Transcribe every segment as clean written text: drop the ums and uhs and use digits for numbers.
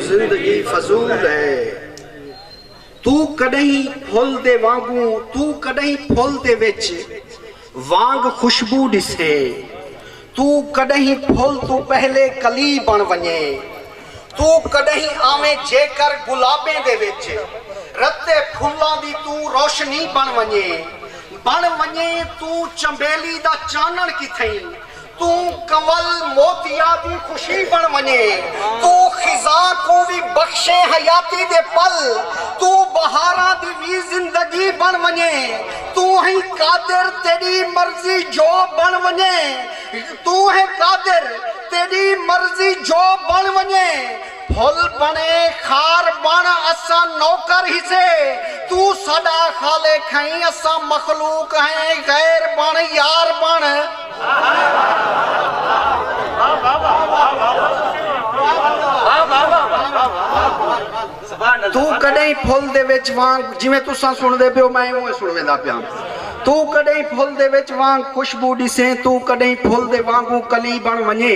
زندگی فضول ہے تو کدیں پھل دے وانگوں تو کدیں پھل دے وچ وانگ خوشبو ڈسے تو کدیں پھل تو پہلے کلی بن ونجے تو کدیں آویں جے کر گلابیں دے وچ رتے پھلاں دی تو روشنی بن ونجے تو چمبیلی دا چانن کتھیں تو کمل موتیا دی خوشی بن ونجے تو خزاں کو بھی بخشے حیاتی دے پل تو بہاراں دی بھی زندگی بن ونجے تو ہی قادر تیری مرضی جو بن ونجے تو ہے قادر تیری مرضی جو بن ونجے پھل بنے خار بن اسا نوکر ہی سے تو صدا خالق ہیں اسا مخلوق ہیں غیر بن یار بن تو کدیں پھل دے وچ وانگ جویں تساں سن دے پیو میں اوے سن ویندا پیا تو کدیں پھل دے وچ وانگ خوشبو ڈسیں تو کدیں پھل دے وانگوں کلی بن ونجے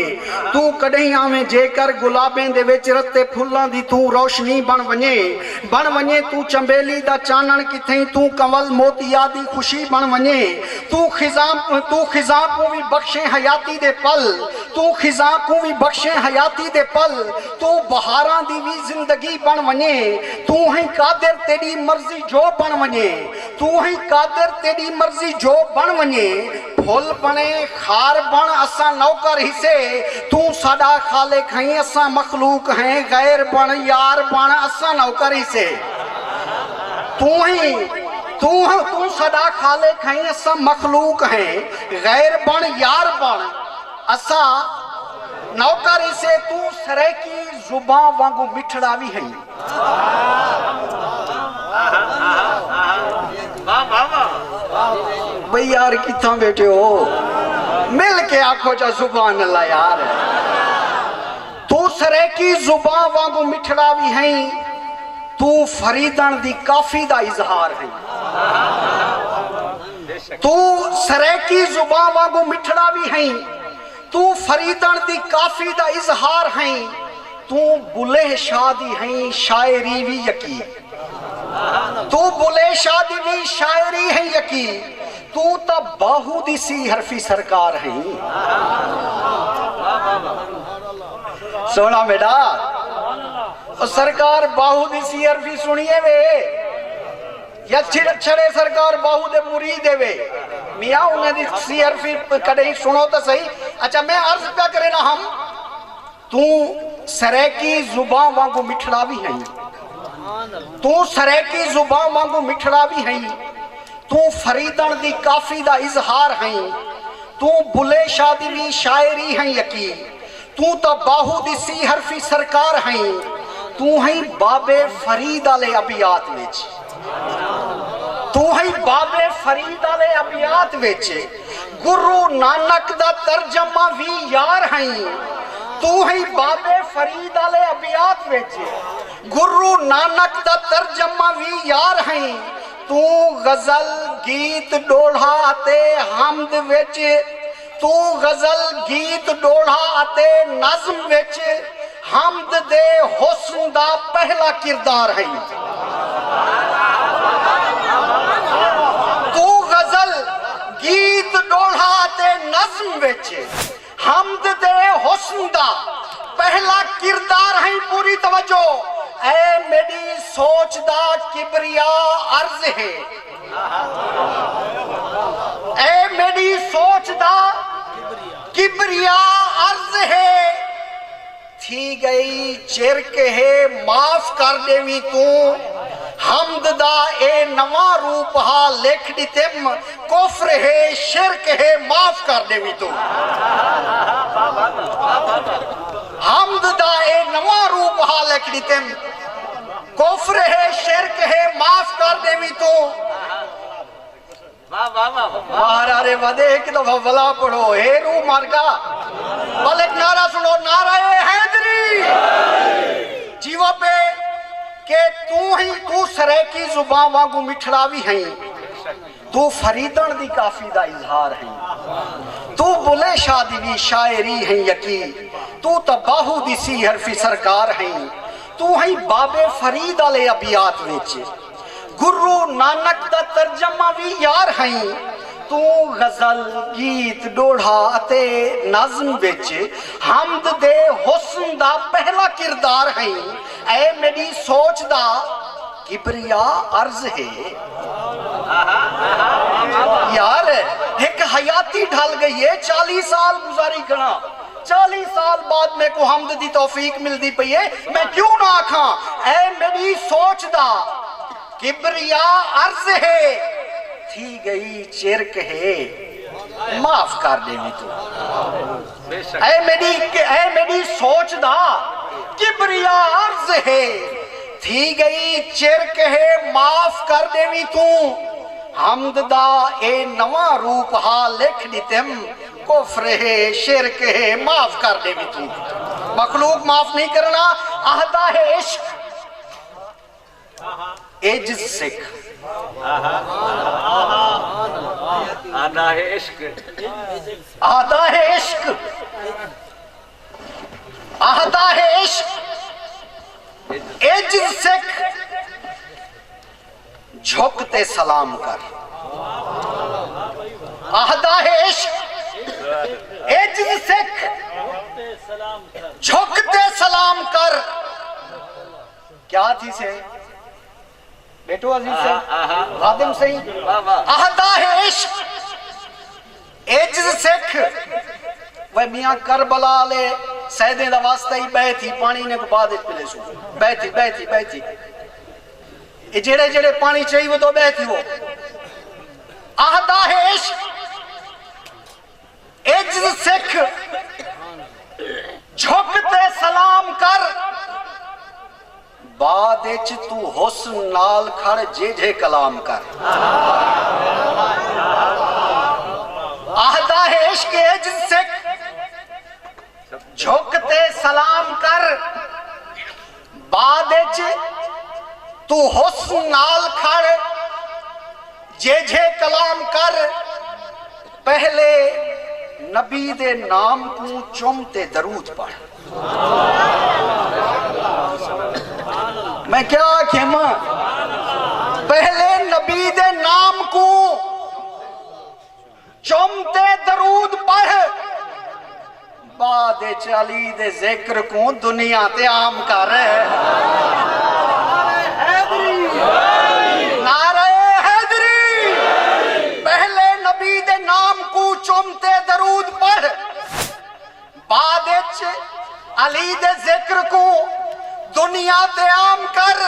تو کدیں آویں جے کر گلابیں دے وچ رتے پھلاں دی تو روشنی بن ونجے تو چمبیلی دا چانن کتھیں تو کمل موتیا دی خوشی بن ونجے تو خزاں کو بھی بخشے حیاتی دے پل تو خزاں کو بھی بخشے حیاتی دے پل تو بہاراں دی بھی زندگی بن ونجے تو ہیں قادر تیری مرضی جو بن ونجے تو ہیں قادر تیری مرضی جو بن ونجے پھل بنے خار بن اسا نوکر ہی سے تو صدا خالق ہیں اسا مخلوق ہیں غیر بن یار بن اسا نوکر ہی سے تو صدا خالق ہیں اسا مخلوق ہیں غیر بن یار بن اسا نوکر ہی سے تو سرے کی زبان وانگو مٹھڑا بھی ہیں بھئی یار کتھاں بیٹھے ہو مل کے آنکھو جا زبان اللہ یار تو سرے کی زبان وانگو مٹھڑا بھی ہیں تو فریدن دی کافی دا اظہار ہیں تو سرے کی زبان وانگو مٹھڑا بھی ہیں تو فریدن دی کافی دا اظہار ہیں تو بلے شادی ہیں شاعری بھی یقین تو بلے شادی بھی شاعری ہیں یقین تو تا باہو دی سی حرفی سرکار ہیں سونا بیٹا سرکار باہو دی سی حرفی سنیے وے یا چھڑے سرکار باہو دے مرید وے میاں انہیں دی سی حرفی کڑے سنو تا صحیح اچھا میں عرض پہ کرے نا ہم تو سرے کی زبان وانگو مٹھڑا بھی ہیں تو سرے کی زبان وانگو مٹھڑا بھی ہیں تو فریدن دی کافی دا اظہار ہیں تو بلے شادی بھی شاعری ہیں یقین تو تا باہو دی سی حرفی سرکار ہیں تو ہیں باب فرید علی ابیات وچ تو ہیں باب فرید علی ابیات وچ گرو نانک دا ترجمہ بھی یار ہیں تو ہیں باب فرید علی ابیات وچ گرو نانک دا ترجمہ بھی یار ہیں تو غزل گیت ڈوڑھا آتے حمد وچ تو غزل گیت ڈوڑھا آتے نظم وچ حمد دے حسن دا پہلا کردار ہے تو غزل گیت ڈوڑھا آتے نظم وچ حمد دے حسن دا پہلا کردار ہے پوری توجہ اے میری سوچ دا کبریا عرض ہے اے میری سوچ دا کبریا عرض ہے تھی گئی چرک ہے معاف کر دیوی تو حمد دا اے نواں روپ ہا لکھ دیتم کفر ہے شرک ہے معاف کر دیوی تو حمد دا اے نواں روپ ہا لکھ دیتم کفر ہے شرک ہے معاف کر دیوی تو مہارارے ودے ایک دفعہ بلا پڑھو اے رو مارکا بل ایک نعرہ سنو نعرہ حیدری جیوہ پہ کہ تو سرے کی زبان وانگو مٹھڑا بھی ہیں تو فریدن دی کافی دا اظہار ہیں تو بلے شادی بھی شاعری ہیں یقین تو تباہو دی سی حرفی سرکار ہیں تو ہی بابے فرید والے ابیات وچ گرو نانک دا ترجمہ بھی یار ہیں تو غزل گیت ڈوڑھا اتے نظم وچ حمد دے حسن دا پہلا کردار ہیں اے میری سوچ دا کبریا عرض ہے یار ایک حیاتی ڈھل گئی ہے 40 سال گزاری کھنا 40 سال بعد میں کو حمد دی توفیق مل دی پئی ہے میں کیوں نہ آکھاں اے میری سوچ دا کبریا عرض ہے تھی گئی چرک ہے معاف کر دے میں تو اے میری سوچ دا کبریا عرض ہے تھی گئی چرک ہے معاف کر دے میں تو حمد دا اے نواں روپ ہا لکھ دیتم کفر ہے شرک ہے معاف کر دے میں تو مخلوق معاف نہیں کرنا عہدہ ہے عشق عجز سکھ آدھا ہے عشق آدھا ہے عشق آدھا ہے عشق عجز سکھ جھکتے سلام کر آدھا ہے عشق عجز سکھ جھکتے سلام کر کیا تھی سے بیٹو عزیز سے خادم سے آہدہ ہے عشق عجز سکھ وہ میاں کربلا لے سیدیں دا واسطہ ہی بیٹھی پانی نے کو بعد پلے سو بیٹھی یہ جڑے پانی چاہیے وہ تو بیٹھی وہ آہدہ ہے عشق عجز سکھ جھکتے سلام کر بعد اچ تو حسن نال کھڑ جے کلام کر آہدہ ہے عشق عجز سکھ جھکتے سلام کر بعد اچ تو حسن نال کھڑ جے کلام کر پہلے نبی دے نام کو چمتے درود پڑھ میں کیا کہما پہلے نبی دے نام کو چمتے درود پڑھ بعد علی دے ذکر کو دنیا تے عام کر نعرہ حیدری پہلے نبی دے نام کو چمتے درود پڑھ بعد علی دے ذکر کو دنیا تے عام کر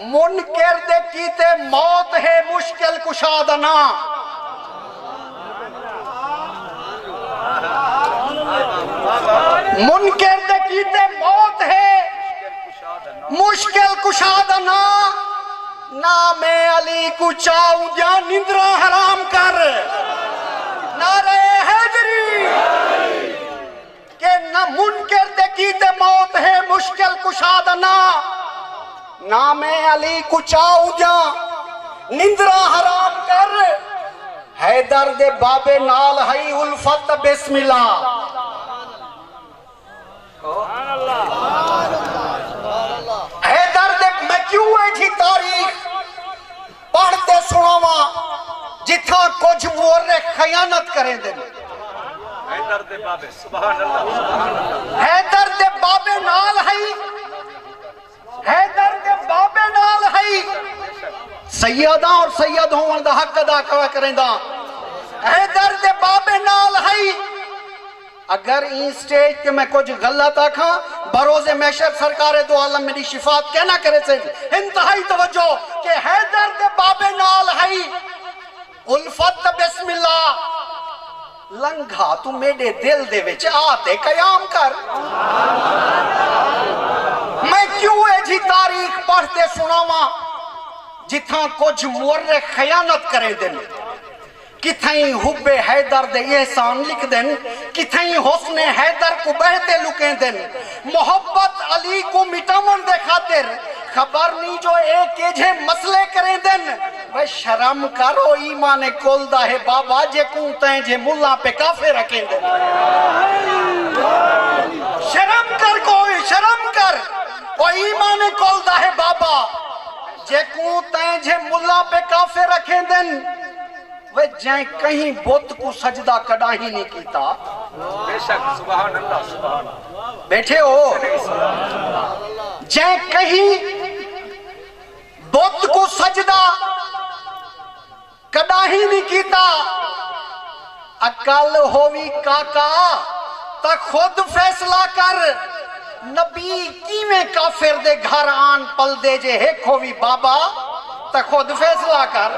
منکر دے کیتے موت ہے مشکل کشادنا منکر دے کیتے موت ہے مشکل کشادنا نام علی کو چاؤ جا نندرہ حرام کر نعرہ حیدری کہ نہ منکر دے کیتے موت ہے مشکل کشادنا نام علی کچاؤ جا نندرہ حرام کر حیدر دے بابے نال ہی الفت بسم اللہ حیدر دے میں کیوں ایجھی تاریخ پڑھتے سناوا جتھا کچھ مورخ خیانت کریں دے حیدر دے بابے سبحان اللہ حیدر دے بابے نال ہی حیدر دے بابے نال ہی سیدہ اور سید ہون دا حق ادا کریں دا حیدر دے بابے نال ہی اگر این سٹیج کے میں کچھ غلط آکھاں بروز محشر سرکار دو عالم میری شفاعت کہنا کرے سے انتہائی توجہ کہ حیدر دے بابے نال ہی الفت بسم اللہ لنگھا تو میرے دل دے وچ آتے قیام کر میں کیوں ایجھی تاریخ پڑھتے سناواں جتھاں کچھ مورخ خیانت کرے دن کتھائیں حب حیدر دے احسان لکھ دن کتھائیں حسن حیدر کو بہتے لکیں دن محبت علی کو مٹامن دے خاطر خبر نہیں جو ایک ایجھے مسئلے کریں دن وہ شرم کرو ایمان کل دا ہے بابا جے کونتیں جے ملا پہ کافے رکھیں دن شرم کر کوئی شرم کر وہ ایمان کول دا ہے بابا جے کو تائیں جے ملا پہ کافر رکھیں دن وہ جائیں کہیں بت کو سجدہ کڑا ہی نہیں کیتا بے شک سبحان اللہ سبحان اللہ بیٹھے ہو جائیں کہیں بت کو سجدہ کڑا ہی نہیں کیتا عقل ہووی کاکا تا خود فیصلہ کر نبی کیویں کافر دے گھر آن پل دے جے ہیک ہووی بابا تا خود فیصلہ کر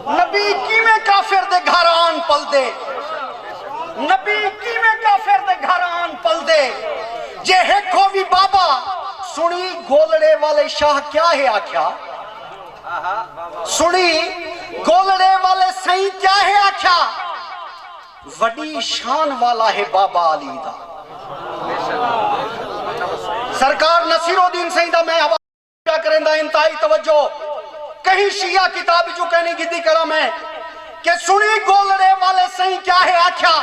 نبی کیویں کافر دے گھر آن پل دے نبی کیویں کافر دے گھر آن پل دے جے ہیک ہووی بابا سنی گولڑے والے شاہ کیا ہے آکھیا سنی گولڑے والے سہی کیا ہے آکھیا وڈی شان والا ہے بابا علی دا سرکار نصیر الدین سہی دا میں حوالہ کیا کریں دا انتہائی توجہ کہیں شیعہ کتاب جو کہنی گدی کرم ہے کہ سنی گولڑے والے سہی کیا ہے آکھیا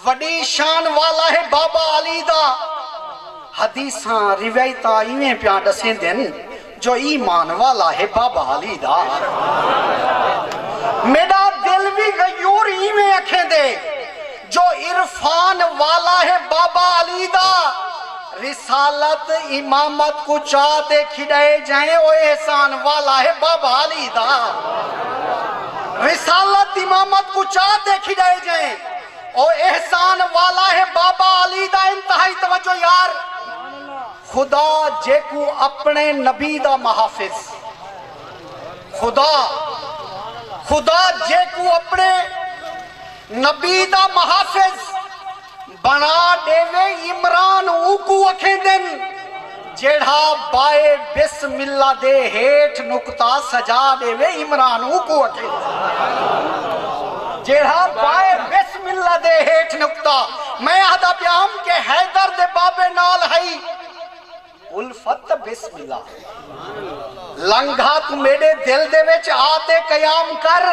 وڈی شان والا ہے بابا علی دا حدیثاں روایتاں ایویں پیاں دسیں دن جو ایمان والا ہے بابا علی دا میرا دل بھی غیور ایویں اکھیں دے جو عرفان والا ہے بابا علی دا رسالت امامت کو چاہ دے کھڑائے جائیں وہ احسان والا ہے بابا علی دا رسالت امامت کو چاہ دے کھڑائے جائیں وہ احسان والا ہے بابا علی دا انتہائی توجہ یار خدا جے کو اپنے نبی دا محافظ خدا جے کو اپنے نبی دا محافظ بنا دے وے عمران اوکو اکھیں دن جیڑھا بائے بسم اللہ دے ہیٹھ نکتہ سجا دے وے عمران اوکو اکھیں دن جیڑھا بائے بسم اللہ دے ہیٹھ نکتہ میں آدھا پیام کے حیدر دے بابے نال ہائی الفت بسم اللہ لنگھا تو میرے دل دے وچ آتے قیام کر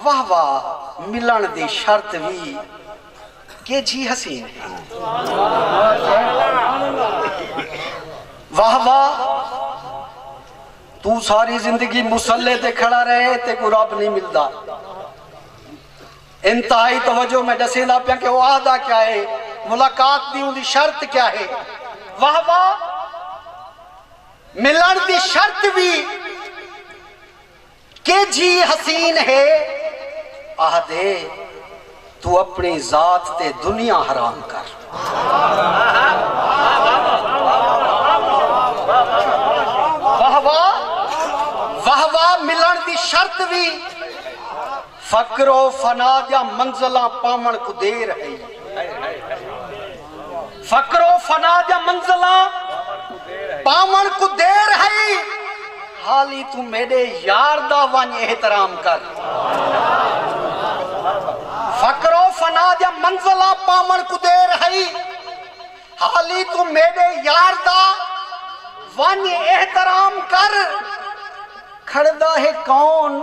واہ واہ ملن دی شرط بھی کہ جی حسین ہے واہ واہ تو ساری زندگی مسلح تے کھڑا رہے تے کو رب نہیں ملدا انتہائی توجہ میں دسینا پیا کہ وہ آدھا کیا ہے ملاقات دی ان دی شرط کیا ہے واہ واہ ملن دی شرط بھی کہ جی حسین ہے آہدے تو اپنی ذات تے دنیا حرام کر واہ واہ ملن دی شرط بھی فقر و فنا دیا منزلہ پامن کو دیر ہے فقر و فنا دیا منزلہ پامن کو دیر ہے حالی تو میرے یار دا وانی احترام کر فقر و فنا دیا منزلہ پامن کو دیر ہے حالی تو میرے یار دا وانی احترام کر کھڑدا ہے کون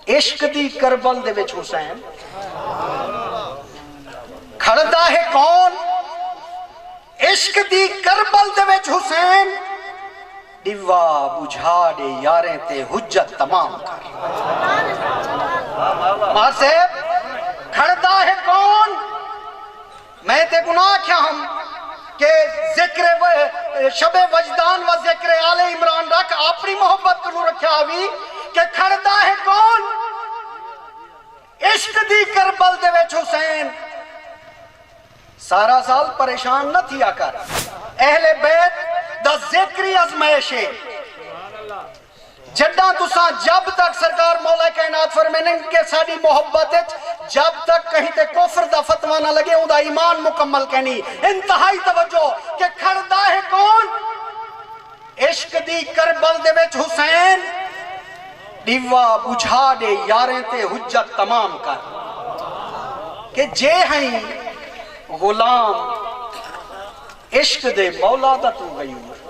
عشق دی کربل دے وچ حسین کھڑدا ہے کون عشق دی کربل دے وچ حسین دیوا بجھا دے یاریں تے حجت تمام کر ماں صاحب کھڑدا ہے کون میں تے گناہ کیا ہم کہ ذکر شب وجدان و ذکر آل عمران رکھ اپنی محبت کرو رکھا بھی کہ کھڑدا ہے کون عشق دی کربل دے وچ حسین سارا سال پریشان نہ تھیا کر اہل بیت دا ذکری ازمائش ہے جڈاں تساں جب تک سرکار مولا کائنات فرمائیں کہ ساری محبت جب تک کہیں تے کفر دا فتوہ نہ لگے اون دا ایمان مکمل کہنی انتہائی توجہ کہ کھڑدا ہے کون عشق دی کربل دے وچ حسین دیوا بجھا دے یاریں تے حجت تمام کر کہ جے ہیں غلام عشق دے مولا دا تو غیور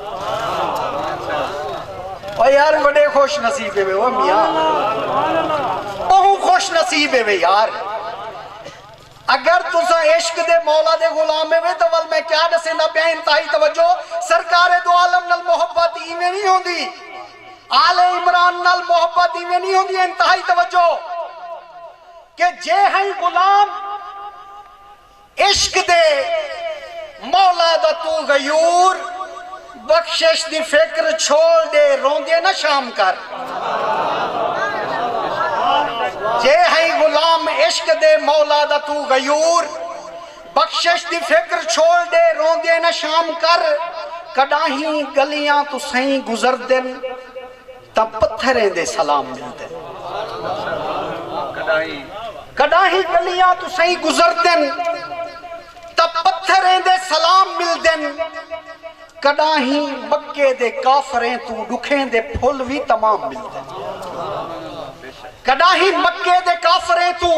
اور یار بڑے خوش نصیب ہے وہ میاں بہت خوش نصیب ہے یار اگر تسا عشق دے مولا دے غلام میں تو ول میں کیا دسے نہ پیا انتہائی توجہ سرکار دو عالم نال محبت ایویں نہیں ہوندی آل عمران نال محبت ایویں نہیں ہوندی انتہائی توجہ کہ جے ہیں غلام عشق دے مولا دا تو غیور بخشش دی فکر چھوڑ دے روندے نہ شام کر جے ہیں غلام عشق دے مولا دا تو غیور بخشش دی فکر چھوڑ دے روندے نہ شام کر کڈاہیں گلیاں تو سہیں گزر دن تا پتھریں دے سلام مل دن کڈاہیں گلیاں تو سہیں گزر دن تا پتھریں دے سلام مل دن کڈاہیں مکے دے کافریں تو ڈکھیں دے پھول بھی تمام مل دن کڈاہیں مکے دے کافریں تو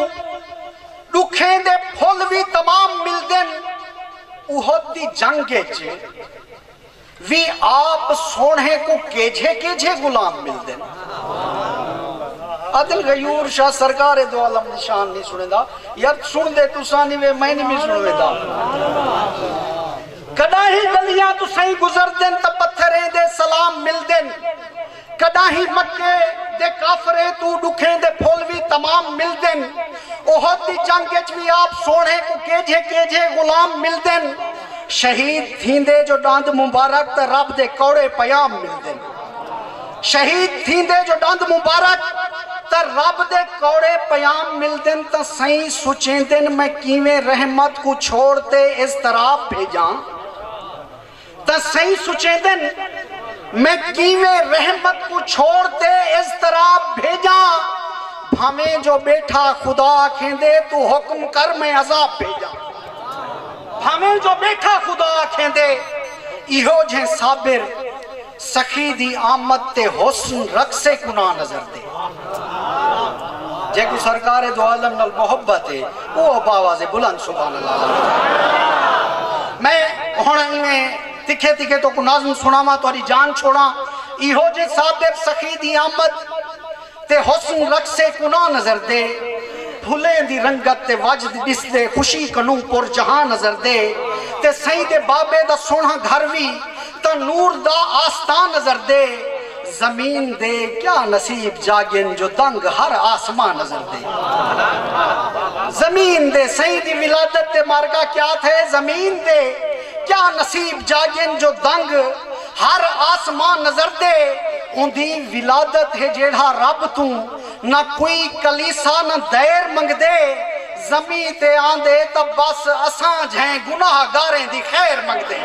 ڈکھیں دے پھول بھی تمام مل دن احد دی جنگے چے وی آپ سونے کو کیجھے غلام مل دن عدل غیور شاہ سرکار دو عالم نشان نہیں سنے دا یار سن دے تو سانی وے میں نہیں سنے دا کڈاہیں گلیاں تو سہیں گزر دن تا پتھریں دے سلام مل دن کڈاہیں مکے دے کافرے تو ڈکھیں دے پھول بھی تمام مل دن احد دی جنگ اچ بھی آپ سونے کو کیجھے غلام مل دن شہید تھیندے جو ڈاند مبارک تا رب دے کوڑے پیام مل دن شہید تھیندے جو ڈاند مبارک تا رب دے کوڑے پیام مل دن تا سائیں سوچیں دن میں کیویں رحمت کو چھوڑتے اضطراب بھیجاں تا سائیں سوچیں دن میں کیویں رحمت کو چھوڑتے اضطراب بھیجاں ہمیں جو بیٹھا خدا کھیندے تو حکم کر میں عذاب بھیجاں ہمیں جو بیٹھا خدا کھیندے ایہو جھیں صابر سخی دی آمد تے حسن رقصے کنا نظر دے جے کو سرکار دو عالم نال محبت ہے وہ باواز بلند سبحان اللہ میں ہونا انہیں تکھے تو کو نازم سناما تو جان چھوڑا ایہو جے صابر سخی دی آمد تے حسن رقصے کنا نظر دے بھولیں دی رنگت تے واجد بس دے خوشی کنوں پر جہاں نظر دے تے سید بابے دا سونا گھروی تا نور دا آستان نظر دے زمین دے کیا نصیب جاگن جو دنگ ہر آسمان نظر دے زمین دے سیدی ولادت تے مارکا کیا تھے زمین دے کیا نصیب جاگن جو دنگ ہر آسمان نظر دے اندھی ولادت ہے جیڑا رب تو نہ کوئی کلیسا نہ دیر منگ دے زمین تے آندے تب بس اساں جھیں گناہ گاریں دی خیر منگ دے